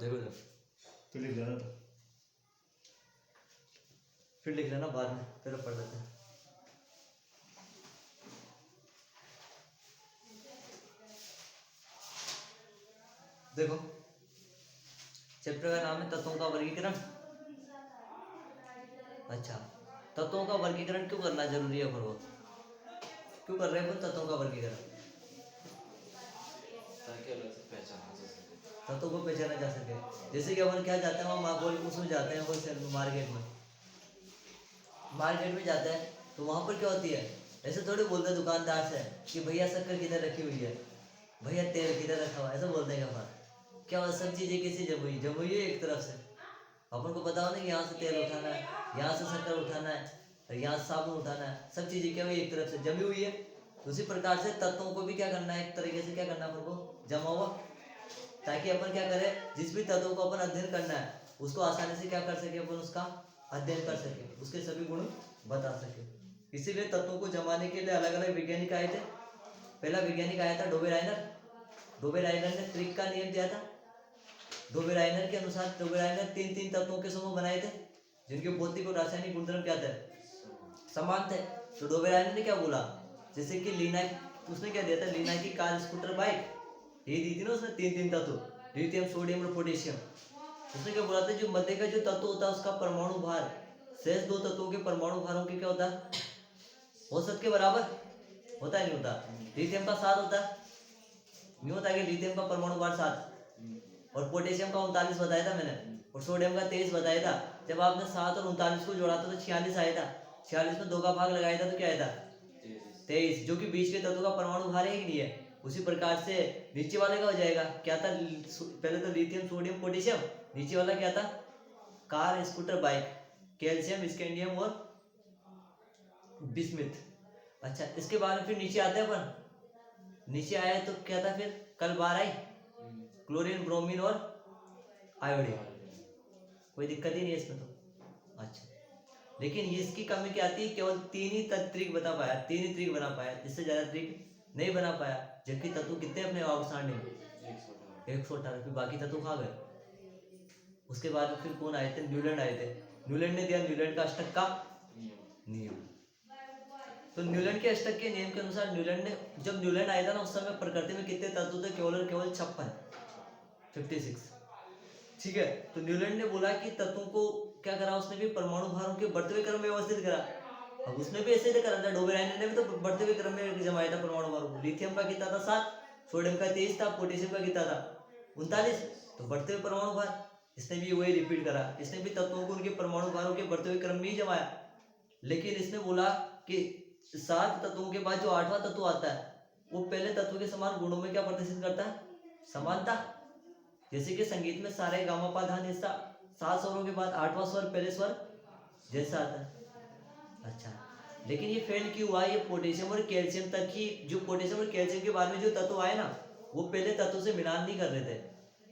देखो जब तो लिख लेना था, फिर लिख लेना बाद में, फिर पढ़ लेते हैं। देखो चैप्टर का नाम है तत्वों का वर्गीकरण। अच्छा, तत्वों का वर्गीकरण क्यों करना जरूरी है? वो क्यों कर रहे हैं तत्वों का वर्गीकरण? ताकि अलग से पहचाना जा सके। तत्वों को पहचाना जा सके। जैसे कि अपन क्या जाते हैं, हम उसमें जाते हैं होलसेल मार्केट में जाते हैं, तो वहाँ पर क्या होती है, ऐसे थोड़ी बोलते हैं दुकानदार से कि भैया शक्कर किधर रखी हुई है, भैया तेल किधर रखा हुआ है, ऐसा बोलते हैं क्या हुआ, सब चीज़ें कैसी जम हुई है एक तरफ से। अपन को पता हो ना कि यहाँ से तेल उठाना है, यहाँ से शक्कर उठाना है, और यहाँ से साबुन उठाना है, सब चीज़ें क्या हुई एक तरफ से जमी हुई है। तो उसी प्रकार से तत्वों को भी क्या करना है, एक तरीके से क्या करना है अपन को, जमा हुआ, ताकि अपन क्या करें, जिस भी तत्वों को अपन अध्ययन करना है उसको आसानी से क्या कर सके, अपन उसका अध्ययन कर सके, उसके सभी गुण बता सके। इसीलिए तत्वों को जमाने के लिए अलग अलग वैज्ञानिक आए थे। पहला वैज्ञानिक आया था डोबेराइनर। डोबेराइनर ने ट्रिक का नियम दिया था। डोबेराइनर के अनुसार डोबेराइनर तीन तीन तत्वों के समूह बनाए थे, जिनके भौतिक और रासायनिक गुणधर्म क्या थे, समान थे। तो डोबेराइनर ने क्या बोला, जैसे कि लिनाइट, उसने क्या दिया था, लिनाइट की कार, स्कूटर, बाइक, ये दी थी ना उसने तीन तीन तत्व, लिथियम, सोडियम और पोटेशियम। उसने क्या बोला था, जो मध्य का जो तत्व होता है उसका परमाणु भार शेष दो तत्वों के परमाणु भारों के क्या होता है, औसत के बराबर होता है, नहीं होता। लिथियम का 7 होता है, नहीं होता कि लिथियम का परमाणु भार 7, और पोटेशियम का 39 बताया था मैंने, और सोडियम का 23 बताया था। जब आपने 7 और 39 को जोड़ा था तो 46 आया था। 46 में 2 का भाग लगाया था तो क्या आया था, 23, जो कि बीच के तत्व का परमाणु भार है कि नहीं है। उसी प्रकार से नीचे वाले का हो जाएगा, क्या था, पहले तो लिथियम, सोडियम, पोटेशियम, नीचे वाला क्या था, car, scooter, bike, calcium, scandium और बिस्मिथ। अच्छा, इसके बाद में फिर नीचे आते हैं अपन, नीचे आया तो क्या था, फिर कल बार आई, क्लोरीन, ब्रोमीन और आयोडीन। कोई दिक्कत ही नहीं है इसमें तो। अच्छा, लेकिन ये इसकी कमी क्या आती है, केवल 3 ही ट्रिक बता पाया, 3 ही ट्रिक बना पाया, इससे ज्यादा ट्रिक नहीं बना पाया। जबकि तत्व कितने अपने आउटस्टैंडिंग 118, फिर बाकी तत्व खा गए। उसके बाद फिर कौन आए थे, न्यूलैंड आए थे। न्यूलैंड ने दिया न्यूलैंड का अष्टक का नियम। तो न्यूलैंड के अष्टक के नियम के अनुसार न्यूलैंड ने, जब न्यूलैंड आया था ना, उस समय प्रकृति में कितने तत्व थे, केवल और केवल 56। ठीक है, तो न्यूलैंड ने बोला कि तत्वों को क्या करा, उसने भी परमाणु भारों के बढ़ते हुए क्रम में व्यवस्थित करा। अब उसने भी ऐसे ही करा था, डोबेराइनर ने भी तो बढ़ते हुए क्रम में जमाया था परमाणु भारों को। लिथियम का कितना था, 7, सोडियम का 23 था, पोटेशियम का कितना था, 39, तो बढ़ते हुए परमाणु भार। इसने भी वही रिपीट करा, इसने भी तत्वों को उनके परमाणु भारों के बढ़ते हुए क्रम में ही जमाया। लेकिन इसने बोला कि 7 तत्वों के बाद जो 8वां तत्व आता है, वो पहले तत्व के समान गुणों में क्या प्रदर्शित करता है, समानता। जैसे कि संगीत में सारे गामा पा धा नि सा, 7 स्वरों के बाद 8वां स्वर पहले स्वर जैसा आता है। अच्छा, लेकिन ये फेल क्यों हुआ, ये पोटेशियम और कैल्शियम तक ही, जो पोटेशियम और कैल्शियम के बाद में जो तत्व आए ना, वो पहले तत्व से मिलान नहीं कर रहे थे।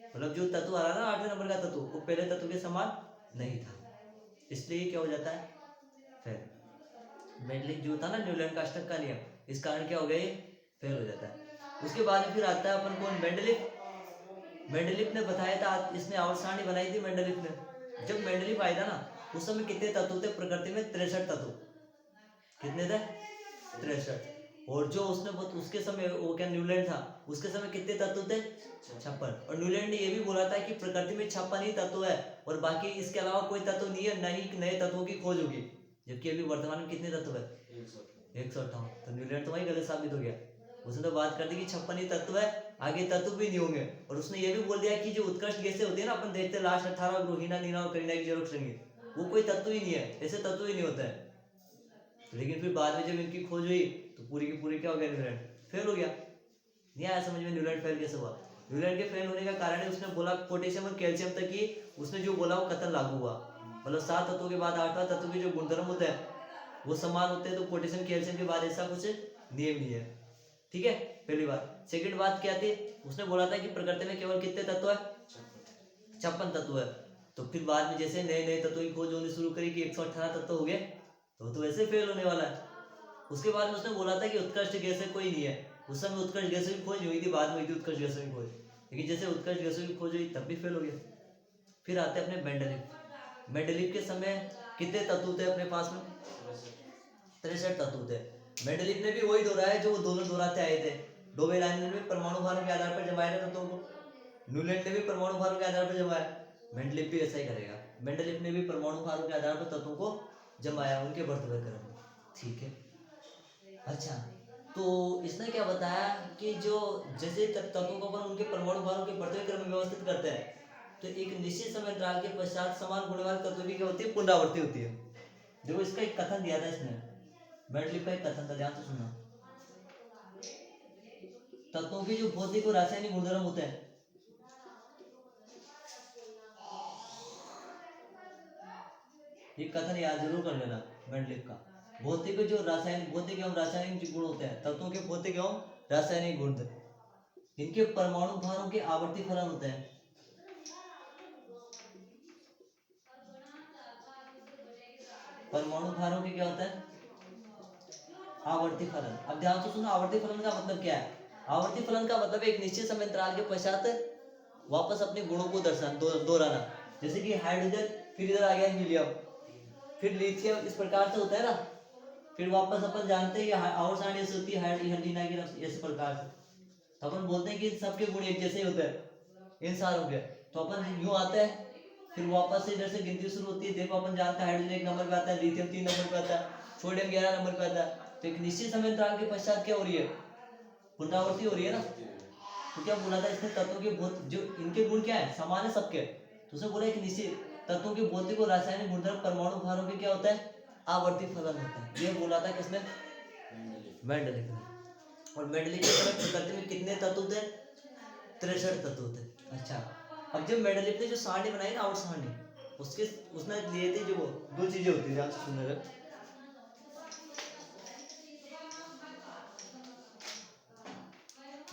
मतलब जो तत्व आ रहा ना 8वें नंबर का तत्व, वो पहले तत्व के समान नहीं था, इसलिए क्या हो जाता है, फेल। मेंडलिक जो था ना न्यूलैंड का अष्टक का नियम, इस कारण क्या हो गया, ये फेल हो जाता है। उसके बाद फिर आता है अपन कौन, मेंडलिक। मेंडलिफ ने बताया था, इसने आवर्त सारणी बनाई थी मेंडलिफ ने। जब मेंडलिफ आया था ना, उस समय कितने तत्व थे प्रकृति में, 63 तत्व। कितने थे, 63। और जो उसने उसके समय, वो क्या न्यूलैंड था, उसके समय कितने तत्व थे, 56। और न्यूलैंड ने यह भी बोला था कि प्रकृति में 56 ही तत्व है, और बाकी इसके अलावा कोई तत्व नहीं है, न ही नए तत्वों की खोज होगी। जबकि अभी वर्तमान में कितने तत्व है, 158। तो न्यूलैंड तो वही गलत साबित हो गया। उसने तो बात कर दी कि 56 ही तत्व है, आगे तत्व भी नहीं होंगे। और उसने ये भी बोल दिया कि जो उत्कृष्ट गैसें होती है ना, अपन देखते हैं लास्ट 18 ग्रोहीना, नीना और करीना की जेरोक्स श्रृंगी, वो कोई तत्व ही नहीं है, ऐसे तत्व ही नहीं होता है। लेकिन फिर बाद में जब इनकी खोज हुई तो पूरी की पूरी क्या हो गया, न्यूलैंड फेल हो गया। नहीं आया समझ में न्यूलैंड फेल कैसे हुआ। न्यूलैंड के फेल होने का कारण है, उसने बोला पोटेशियम और कैल्शियम तक ही, उसने जो बोला वो कथन लागू हुआ। मतलब 7 तत्वों के बाद 8वां तत्व के जो गुणधर्म होते हैं वो समान होते हैं, तो पोटेशियम कैल्शियम के बाद ऐसा कुछ नियम नहीं है। ठीक है, पहली बात। सेकंड बात क्या थी, उसने बोला था कि प्रकृति में केवल कितने तत्व है, 56 तत्व है। तो फिर बाद में जैसे नए नए तत्वों की खोज होनी शुरू करी कि 118 तत्व हो गए, तो वैसे फेल होने वाला है। उसके बाद में उसने बोला था कि उत्कृष्ट गैसें कोई नहीं है। उस समय उत्कृष्ट गैसों की खोज हुई थी, बाद में हुई थी उत्कृष्ट गैसों की खोज, लेकिन जैसे उत्कृष्ट गैसों की खोज हुई तब भी फेल हो गया। फिर आते हैं अपने मेंडलीफ। मेंडलीफ के समय कितने तत्व थे अपने पास में? 63 तत्व थे। मेंडलीफ ने भी वही दोहराया जो वो दोनों दोहराते आए थे। डोबेलाइन ने भी परमाणु भारों के आधार पर जमाए थे तत्वों को, न्यूलैंड ने भी परमाणु भारों के आधार पर जमाया, मेंडलीफ भी ऐसा ही करेगा। मेंडलीफ ने भी परमाणु भारों के आधार पर तत्वों को जमाया उनके बढ़ते क्रम। ठीक है, अच्छा, तो इसने क्या बताया कि जो जैसे तत्वों को अपन उनके परमाणु भारों के बढ़ते क्रम में व्यवस्थित करते हैं, तो एक निश्चित समय अंतराल के पश्चात समान गुण वाले तत्वों की क्या होती है? पुनरावृत्ति होती है। देखो इसका एक कथन दिया था इसने, मेंडलीफ का एक कथन था, ध्यान से सुनना। तत्वों के जो भौतिक और रासायनिक गुणधर्म होते हैं, ये कथन याद जरूर कर लेना मेंडलीफ का। भौतिक एवं रासायनिक गुण होते हैं, तत्वों के भौतिक एवं रासायनिक गुण, इनके परमाणु भारों के आवर्ती फलन होते हैं। परमाणु भारों के क्या होता है? आवर्ती फलन। अब ध्यान से सुनो, आवर्ती फलन का मतलब क्या है? आवर्ती फलन का मतलब एक निश्चित समय अंतराल के पश्चात वापस अपने गुणों को दोहराना। जैसे कि हाइड्रोजन, फिर इधर आ गया हीलियम, फिर लिथियम, इस प्रकार से होता है ना। फिर वापस अपन जानते हैं आवर्त सारणी ऐसे होती है, हाइड्रोजन की इस प्रकार से। तो अपन बोलते हैं कि सबके गुण एक जैसे ही होते हैं इन सारों के। तो अपन यूं आते हैं, फिर वापस से इधर से गिनती शुरू होती है। देखो अपन जानते हैं हाइड्रोजन 1 नंबर पे आता है, लिथियम 3 नंबर पे आता है, सोडियम 11 नंबर पे आता है। तो एक निश्चित समय अंतराल के पश्चात क्या हो रही है? पुनरावृत्ति हो रही है ना। तो क्या बोला था इसने? तत्वों के जो इनके गुण क्या है? समान है सबके। तो उसे बोला एक निश्चित तत्वों के भौतिक और रासायनिक गुणधर्म परमाणु भारों के क्या होता है? आवर्ती फलन होता है। ये बोला था किसने? मेंडलीफ ने। और मेंडलीफ के समय प्रकृति में कितने तत्व थे? 63 तत्व थे। अच्छा, अब जब मेंडलीफ ने जो सारणी बनाई ना, आवर्त सारणी, उसने लिए थे जो वो 2 चीजें होती है, सुनने लग।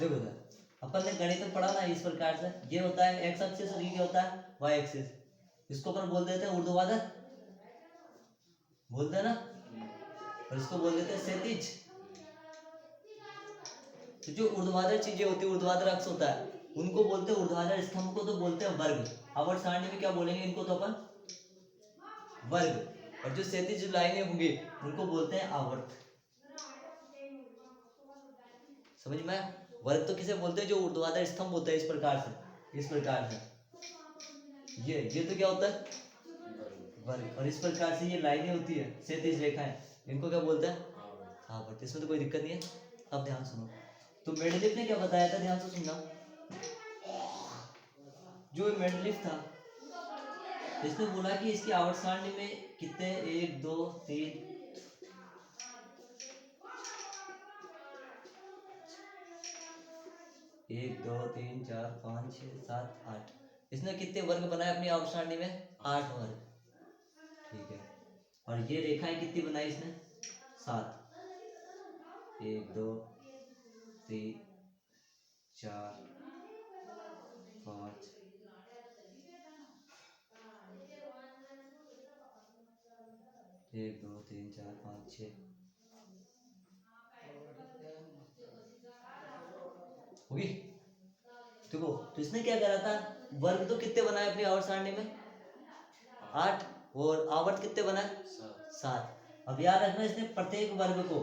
देखो सर, अपन ने गणित में पढ़ा ना इस प्रकार से, ये होता है एक्स एक्सिस और ये क्या होता है? Y axis. इसको अपन बोल देते हैं ऊर्ध्वाधर, बोलते हैं ना, और इसको बोल देते हैं क्षैतिज। तो जो ऊर्ध्वाधर चीजें होती है, ऊर्ध्वाधर अक्ष होता है, उनको बोलते हैं ऊर्ध्वाधर स्तंभ को तो बोलते हैं वर्ग। आवर्त सारणी में क्या बोलेंगे इनको? तो अपन वर्ग। और जो क्षैतिज लाइनें होंगी उनको बोलते हैं आवर्त। समझ में? वर्ग तो किसे बोलते हैं? जो ऊर्ध्वाधर स्तंभ होता है इस प्रकार से, इस प्रकार से। ये तो क्या होता है? वर्ग। और इस प्रकार से ये लाइनें होती है, क्षैतिज रेखाएं, इनको क्या बोलते हैं? आवर्त। इसमें तो कोई दिक्कत नहीं है। अब ध्यान सुनो, तो मेंडलीफ ने क्या बताया था? ध्यान से सुनना। जो मेंडलीफ था, इसने बोला कि इसकी आवर्त सारणी में कितने 1 2 3 1 2 3 4 5 6 7 8, इसने कितने वर्ग बनाए अपनी आवर्त सारणी में? 8 वर्ग। ठीक है, और ये रेखाएं कितनी बनाई इसने? 7। 1 2 3 4 5 1 2 3 4 5 6 होगी। देखो, तो इसने क्या करा था? वर्ग तो कितने बनाए अपनी आवर्त सारणी में? 8। और आवर्त कितने बनाए? 7। अब याद रखना, इसने प्रत्येक वर्ग को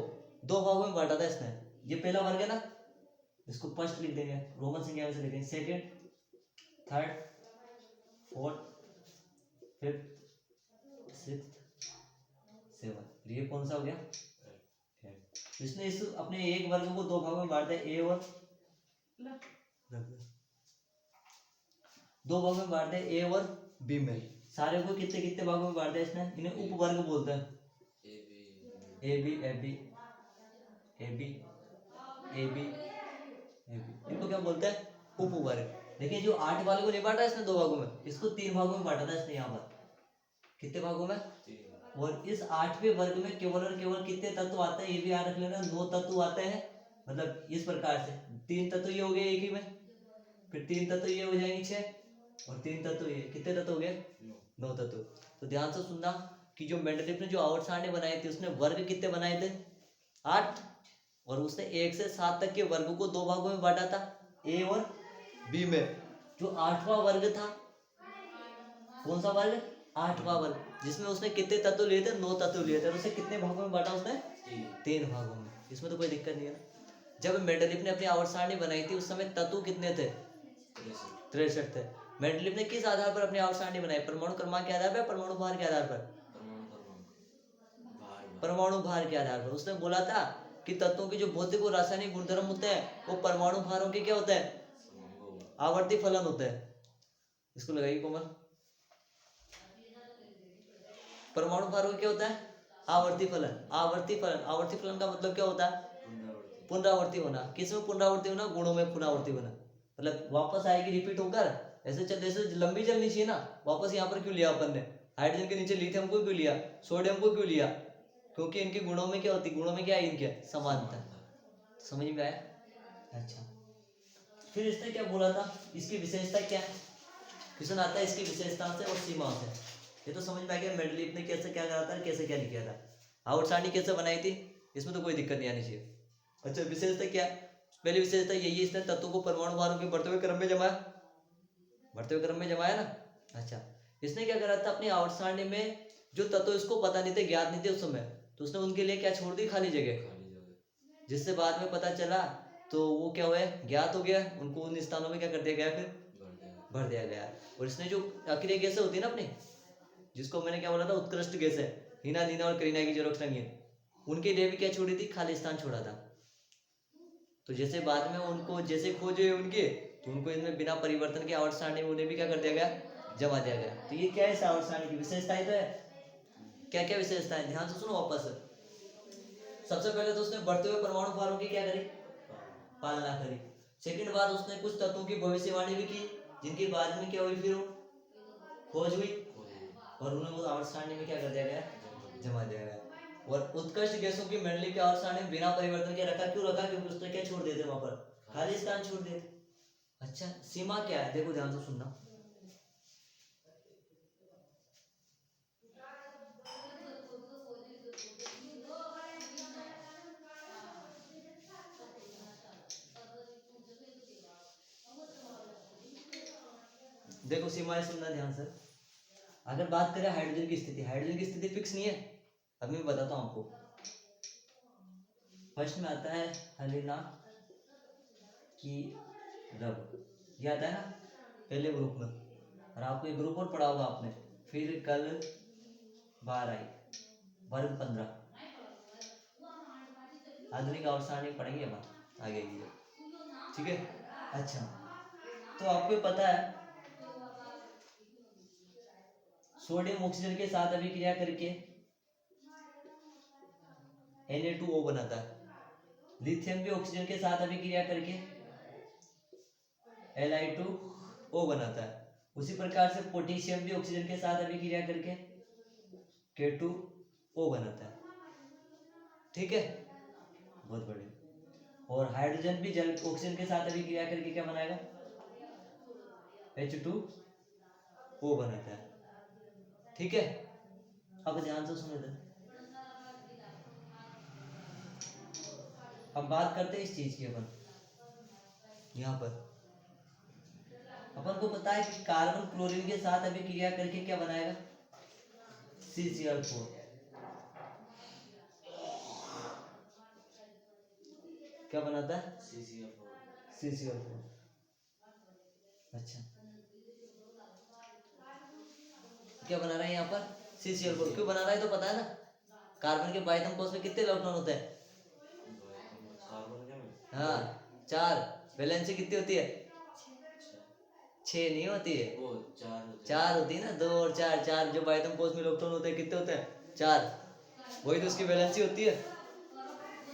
2 भागों में बांटा था इसने। ये पहला वर्ग है ना, इसको फर्स्ट लिख देंगे, रोमन संख्या में से लिखेंगे, second, third, fourth, fifth, sixth, seven. ये कौन सा हो गया? तो इसने इस अपने एक वर्ग को 2 भागों में बांट दिया, ए और 2 भागों में बांट दिया, ए और बी में। सारे को कितने कितने भागों में बांट दिया इसने? इन्हें उपवर्ग बोलते हैं। A B A B A B A B A B, इनको क्या बोलते हैं? उपवर्ग। देखिए, जो 8 वाले को नहीं बांटा इसने 2 भागों में, इसको 3 भागों में बांटा था इसने। यहाँ पर कितने भागों में? और इस 8वें वर्ग में केवल और केवल कितने तत्व आते हैं? ये भी याद रख लेना, 2 तत्व आते हैं। मतलब इस प्रकार से 3 तत्व ये हो गए एक ही में, फिर 3 तत्व ये हो जाएंगे 6, और 3 तत्व ये। कितने तत्व हो गए? 9 तत्व। तो ध्यान से सुनना कि जो मेंडलीफ ने जो आवर्त सारणी बनाई थी, उसने वर्ग कितने बनाए थे? 8। और उसने 1 से 7 तक के वर्ग को 2 भागों में बांटा था, ए और बी में। जो 8वां वर्ग था, कौन सा वर्ग? 8वां वर्ग, जिसमें उसने कितने तत्व लिए थे? 9 तत्व लिए थे, और उसे कितने भागों में बांटा उसने? 3 भागों में। इसमें तो कोई दिक्कत नहीं है ना। जब मेंडलीफ ने अपनी आवर्त सारणी बनाई थी उस समय तत्व कितने थे? 63 थे। मेंडलीफ ने किस आधार पर अपनी आवर्त सारणी बनाई? परमाणु क्रमांक के आधार पर, परमाणु भार के आधार पर? परमाणु भार के आधार पर। उसने बोला था कि तत्वों के जो भौतिक और रासायनिक गुणधर्म होते हैं वो परमाणु भारों के क्या होते हैं? आवर्ती फलन होते हैं। इसको लगाइए कोमल। परमाणु भारों का क्या होता है? आवर्ती फलन। आवर्ती फलन, आवर्ती फलन का मतलब क्या होता है? पुनरावर्ती होना। किसमें पुनरावर्ती होना? गुणों में पुनरावर्ती होना। मतलब वापस आएगी, रिपीट होकर। ऐसे चल, जैसे लंबी चलनी चाहिए ना, वापस यहाँ पर क्यों लिया अपन ने? हाइड्रोजन के नीचे लिथियम को क्यों लिया? सोडियम को क्यों लिया? क्योंकि इनके गुणों में क्या होती? गुणों में क्या है इनके? समानता। समझ में आया? अच्छा, फिर इसने क्या बोला था? इसकी विशेषता क्या है? क्वेश्चन आता है इसकी विशेषता से और सीमा से। ये तो समझ में आ गया मेंडलीफ ने कैसे क्या करा था, कैसे क्या लिखा था, आवर्त सारणी कैसे बनाई थी, इसमें तो कोई दिक्कत नहीं आनी चाहिए। अच्छा, विशेषता क्या है? पहली विशेषता यही है, इसने तत्वों को परमाणु भारों के बढ़ते हुए क्रम में जमाया। बढ़ते हुए क्रम में जमाया ना। अच्छा, इसने क्या करा था? अपनी आवर्त सारणी में जो तत्व इसको पता नहीं थे, ज्ञात नहीं थे उस समय, तो उसने उनके लिए क्या छोड़ दी? खाली जगह, जिससे बाद में पता चला तो वो क्या हुआ? ज्ञात हो गया। उनको उन स्थानों में क्या कर दिया गया? फिर भर दिया गया। और इसने जो अक्रिय गैसें होती है ना अपनी, जिसको मैंने क्या बोला था? उत्कृष्ट गैसें, हीना, दीना और करीना की जो रंगीन, उनके लिए भी क्या छोड़ी थी? खाली स्थान छोड़ा था। तो जैसे बाद में उनको जैसे खोज हुए उनके, तो उनको इनमें बिना परिवर्तन के आवर्त सारणी में उन्हें भी क्या कर दिया गया? जमा दिया गया। तो ये क्या है? इस आवर्त सारणी की विशेषताएं तो है। क्या क्या विशेषता है? ध्यान से सुनो वापस। सबसे पहले तो उसने बढ़ते हुए परमाणु भारों की क्या करी? पालना करी। सेकंड बार उसने कुछ तत्वों की भविष्यवाणी भी की, जिनकी बाद में क्या हुई? फिर खोज हुई, और उन्हें उस आवर्त सारणी में क्या कर दिया गया? जमा दिया गया। और उत्कृष्ट गैसों की मेंडलीफ के आवर्त सारणी में बिना परिवर्तन के रखा। क्यों रखा? क्योंकि उसने क्या छोड़ दिए थे? वहां पर खाली स्थान छोड़ दिए थे। अच्छा, सीमा क्या है? देखो ध्यान से सुनना। देखो सीमाएं सुनना ध्यान से। अगर बात करें हाइड्रोजन की स्थिति, हाइड्रोजन की स्थिति फिक्स नहीं है। अब मैं बताता हूं आपको। फर्स्ट में आता है हलीना की रब, ये आता है ना पहले ग्रुप में, और आपको एक ग्रुप और पढ़ा होगा आपने। फिर कल 12 वर्ग 15 आधुनिक आवर्त सारणी पढ़ेंगे अपन आगे की, ठीक है। अच्छा, तो आपको पता है सोडियम ऑक्सीजन के साथ अभिक्रिया करके Na2O बनाता है। लिथियम भी ऑक्सीजन के साथ अभिक्रिया करके Li2O बनाता है। उसी प्रकार से पोटेशियम भी ऑक्सीजन के साथ अभिक्रिया करके K2O बनाता है। ठीक है, बहुत बढ़िया। और हाइड्रोजन भी जल ऑक्सीजन के साथ अभिक्रिया करके क्या बनाएगा? H2O बनाता है। ठीक है, अब ध्यान से सुनो इधर। अब बात करते हैं इस चीज की। अपन यहाँ पर अपन को पता है कि कार्बन क्लोरीन के साथ अभिक्रिया करके क्या बनाएगा? CCl4। क्या बनाता है? CCl4। अच्छा, क्या बना रहा है यहाँ पर? CCl4 क्यों बना रहा है? तो पता है ना, कार्बन के बाह्यतम कोश में कितने इलेक्ट्रॉन होते हैं? हाँ, 4। वैलेंसी कितनी होती है? 6 नहीं होती है, वो 4 होती है ना। 2 और 4, 4 जो बाह्यतम कोश में इलेक्ट्रॉन होते हैं कितने होते हैं? 4। वही तो उसकी वैलेंसी होती है।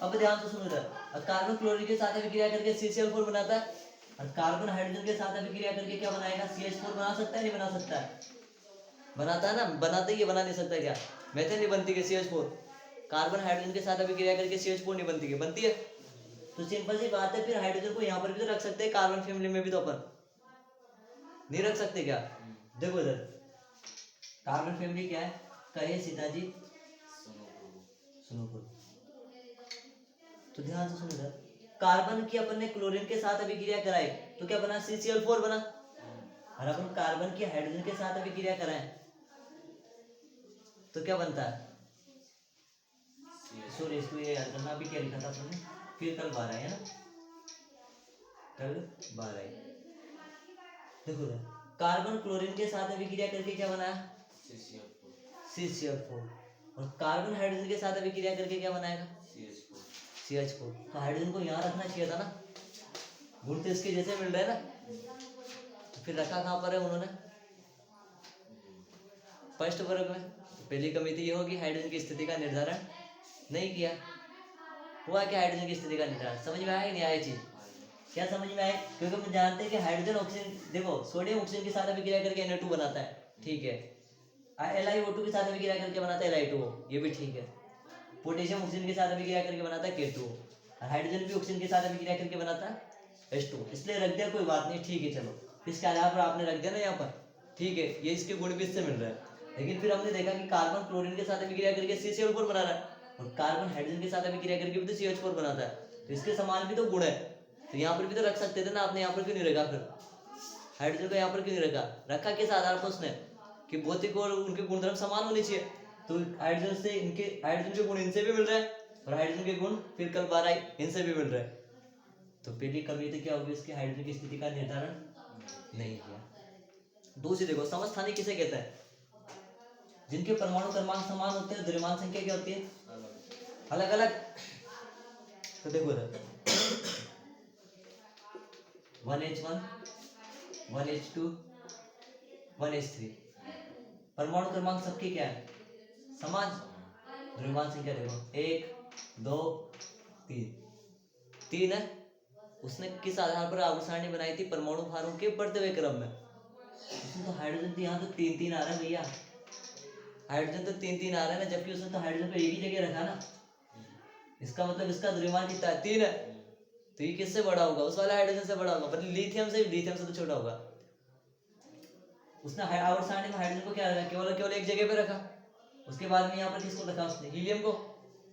अब ध्यान से सुनो इधर। कार्बन क्लोरीन के साथ अभिक्रिया करके CCl4 बनाता है, और कार्बन हाइड्रोजन के साथ अभिक्रिया करके क्या बनाएगा? CH4 बना सकता है नहीं बना सकता है? बनाता है ना। बनाते ही बना नहीं सकता क्या? मेथेन नहीं बनती है CH4। कार्बन हाइड्रोजन के साथ अभिक्रिया करके CH4 नहीं बनती है, बनती है। तो सिंपल सी बात है, फिर हाइड्रोजन को यहाँ पर भी तो रख सकते हैं, कार्बन फैमिली में भी तो अपन नहीं रख सकते क्या? देखो इधर, कार्बन फैमिली क्या है? कहे सीताजी सुनो। तो ध्यान से सुनो इधर। कार्बन की अपन ने क्लोरीन के साथ अभिक्रिया कराई तो क्या बना? CCl4 बना। और अपन कार्बन की हाइड्रोजन के साथ अभिक्रिया कराएं तो क्या बनता है? सॉरी, इसको ये याद करना, अभी क्या लिखा था आपने? फिर कल 12 है ना, कल 12। देखो ना, कार्बन क्लोरीन के साथ अभिक्रिया करके क्या बनाया? CCl4। और कार्बन हाइड्रोजन के साथ अभिक्रिया करके क्या बनाएगा? CH4। तो हाइड्रोजन को यहाँ रखना चाहिए था ना, गुण तो इसके जैसे मिल रहे हैं ना, तो फिर रखा कहाँ पर है उन्होंने? फर्स्ट वर्ग में। तो पहली कमी तो ये होगी, हाइड्रोजन की स्थिति का निर्धारण नहीं किया। हुआ क्या हाइड्रोजन की स्थिति का निर्धारण? समझ में आया कि नहीं आया चीज? क्या समझ में आए? क्योंकि हम जानते हैं कि हाइड्रोजन ऑक्सीजन, देखो सोडियम ऑक्सीजन के साथ अभिक्रिया करके Na2 बनाता है, ठीक है। LiO2 के साथ अभिक्रिया करके बनाता है Li2O, ये भी ठीक है। पोटेशियम ऑक्सीजन के साथ अभिक्रिया करके बनाता है K2O, और हाइड्रोजन भी ऑक्सीजन के साथ अभिक्रिया करके बनाता है H2O। इसलिए रख दिया, कोई बात नहीं, ठीक है। चलो, इसके आधार पर आपने रख दिया ना यहाँ पर, ठीक है, ये इसके गुण भी इससे मिल रहा है। लेकिन फिर हमने देखा कि कार्बन क्लोरीन के साथ अभिक्रिया करके CCl4 बना रहा है, और कार्बन हाइड्रोजन के साथ अभिक्रिया करके भी तो CH4 बनाता है, तो इसके समान भी तो गुण है। तो यहाँ पर भी तो रख सकते थे ना, आपने यहाँ पर क्यों नहीं रखा? फिर हाइड्रोजन को यहाँ पर क्यों नहीं रखा? रखा किस आधार पर उसने? कि भौतिक और उनके गुणधर्म समान होने चाहिए। तो हाइड्रोजन से इनके, हाइड्रोजन के गुण इनसे भी मिल रहे हैं, और हाइड्रोजन के गुण फिर कल 12 इनसे भी मिल रहे हैं। तो पहली कमी तो क्या होगी? इसकी हाइड्रोजन की स्थिति का निर्धारण नहीं किया। दूसरी देखो, समस्थानिक किसे कहते हैं? जिनके परमाणु क्रमांक समान होते हैं, द्रव्यमान संख्या क्या होती है? अलग अलग। तो देखो 1H1, 1H2, 1H3, परमाणु क्रमांक सबके क्या है? समान। द्रव्यमान संख्या देखो 1 2 3 है। उसने किस आधार पर आवर्त सारणी बनाई थी? परमाणु भारों के बढ़ते हुए क्रम में। उसमें तो हाइड्रोजन तो यहाँ तो 3 3 आ रहा है भैया, हाइड्रोजन तो 3 3 आ रहा है ना, जबकि उसने तो हाइड्रोजन को एक ही जगह रखा ना। इसका मतलब इसका द्रव्यमान कितना है? 3 है। तो ये किससे बड़ा होगा? उस वाले हाइड्रोजन से बड़ा होगा, पर लिथियम से तो छोटा होगा। उसने आवर्त सारणी में हाइड्रोजन को क्या रखा? केवल एक जगह पे रखा। उसके बाद में यहाँ पर किसको रखा उसने? हीलियम को।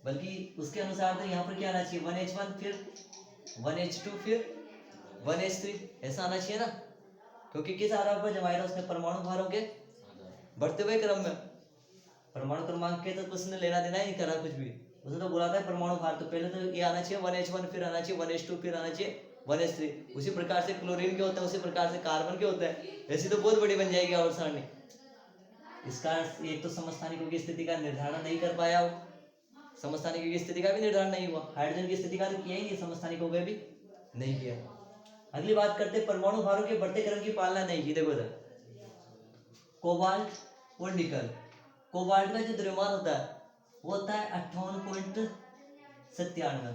बल्कि उसके अनुसार तो यहाँ पर क्या आना चाहिए? 1H1 फिर 1H2 फिर 1H3, ऐसा आना चाहिए ना। क्योंकि किस आधार पर जमाया उसने? परमाणु भारों के बढ़ते हुए क्रम में। परमाणु क्रमांक के तो उसने लेना देना ही नहीं करा कुछ भी, उसने तो बोला था परमाणु भार। तो पहले तो ये आना चाहिए 1H1, फिर आना चाहिए 1H2, फिर आना चाहिए 1H3। उसी प्रकार से क्लोरीन के होते हैं, उसी प्रकार से कार्बन के होते हैं। ऐसी तो बहुत बड़ी बन जाएगी आवर्त सारणी। इसका एक तो समस्थानिकों की स्थिति का निर्धारण नहीं कर पाया वो, समस्थानिकों की स्थिति का भी निर्धारण नहीं हुआ। हाइड्रोजन की स्थिति का तो किया ही नहीं, समस्थानिकों का भी नहीं किया। अगली बात करते, परमाणु भारों के बढ़ते क्रम की पालना नहीं की। देखो इधर, कोबाल्ट और निकल। कोबाल्ट का जो द्रव्यमान होता है वो होता है 58.97,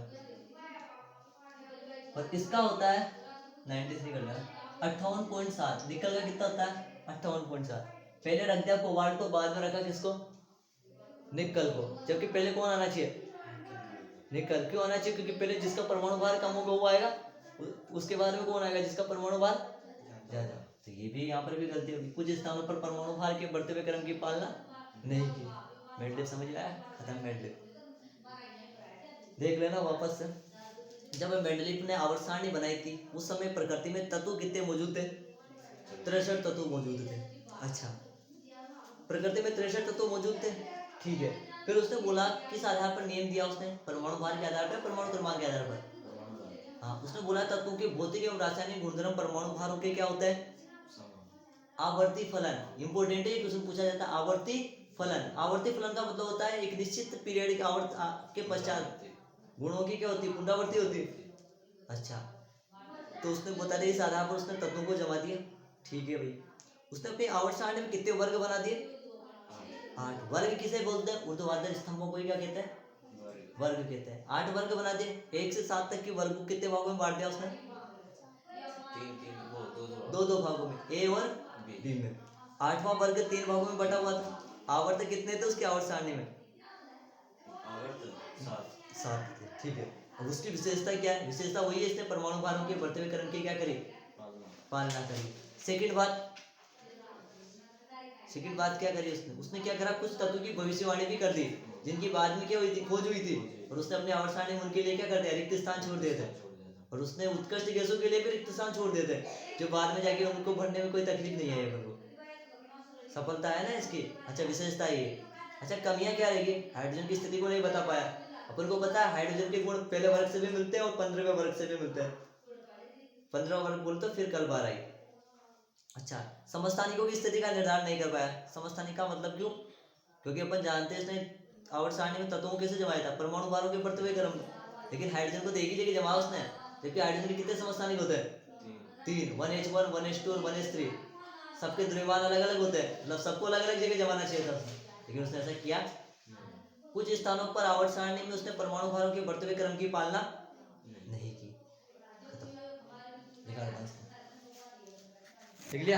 और इसका होता है 93 कर लेना, 58.7। निकल का कितना होता है? 58.7। पहले रख दिया कोबाल्ट को, बाद में रखा किसको? निकल को। जबकि पहले कौन आना चाहिए? निकल। क्यों आना चाहिए? क्योंकि पहले जिसका परमाणु भार कम होगा वो आएगा, उसके बाद में कौन आएगा? जिसका परमाणु भार ज्यादा। तो ये भी यहाँ पर भी गलती होगी, कुछ स्थानों पर परमाणु भार के बढ़ते हुए क्रम की पालना नहीं की। मेंडलेव समझ में आया? खत्म मेंडलेव। देख लेना वापस से। जब मेंडलीव ने आवर्त सारणी बनाई थी उस समय प्रकृति में तत्व कितने मौजूद थे? 63 तत्व मौजूद थे। अच्छा, प्रकृति में 63 तत्व मौजूद थे, ठीक है। फिर उसने बोला किस आधार पर नियम दिया उसने? परमाणु भार के आधार पर, परमाणु क्रमांक के आधार पर। हाँ, उसने बोला तत्वों के भौतिक एवं रासायनिक गुणधर्म परमाणु भारों के क्या होते हैं? आवर्ती फलन। इंपोर्टेंट है, क्वेश्चन पूछा जाता है आवर्ती फलन। आवर्ती फलन का मतलब होता है एक निश्चित पीरियड आवर्त के पश्चात गुणों की क्या होती है? पुनरावृत्ति होती है। अच्छा, तो उसने बता दिया, इस आधार पर उसने तत्वों को जमा दिया, ठीक है भाई। उसने अपनी आवर्त सारणी में कितने वर्ग बना दिए? 8 वर्ग। किसे बोलते हैं? ऊर्ध्वाधर स्तंभों को क्या कहते हैं? वर्ग कहते हैं। 8 वर्ग बना दिए। 1 से 7 तक के वर्ग को कितने भागों में बांट दिया उसने? 2 भागों में, ए और बी में। 8वां वर्ग 3 भागों में बटा हुआ था। आवर्त कितने थे उसकी आवर्त सारणी में? 7 थे, ठीक है। अब उसकी विशेषता क्या है? विशेषता वही है, इसने परमाणु भारों के बढ़ते हुए क्रम की क्या करी? पालना करी। सेकंड बात क्या करी उसने? उसने क्या करा? कुछ तत्वों की भविष्यवाणी भी कर दी, जिनकी बाद में क्या हुई थी? खोज हुई थी, और उसने अपने आवर्त सारणी में उनके लिए क्या कर दिया? रिक्त स्थान छोड़ दिए थे। और उसने उत्कृष्ट गैसों के लिए भी रिक्त स्थान छोड़ देते हैं जो बाद में जाके उनको भरने में कोई तकलीफ नहीं है अपन को। सफलता है ना इसकी। अच्छा विशेषता ये। अच्छा कमियां क्या रहेगी? हाइड्रोजन की स्थिति को नहीं बता पाया। अपन को पता है हाइड्रोजन के गुण पहले वर्ग से भी मिलते हैं और 15वें वर्ग से भी मिलते हैं। 15वां वर्ग बोल तो फिर कल 12 आई। अच्छा समस्थानिकों की स्थिति का निर्धारण नहीं कर पाया। समस्थानिक का मतलब क्यों? क्योंकि अपन जानते हैं इसने आवर्त सारणी में तत्वों को कैसे जमाया था, परमाणु भारों के बढ़ते हुए क्रम। लेकिन हाइड्रोजन को तो एक ही जगह जमा उसने, जबकि हाइड्रोजन के कितने समस्थानिक होते हैं? 3, 1H1, 1H2 और 1H3। सबके द्रव्यमान अलग अलग होते हैं, मतलब सबको अलग अलग जगह जमाना चाहिए था उसने, लेकिन उसने ऐसा किया। कुछ स्थानों पर आवर्त सारणी में उसने परमाणु भारों के बढ़ते हुए क्रम की पालना नहीं की। खत्म। लिख लिया?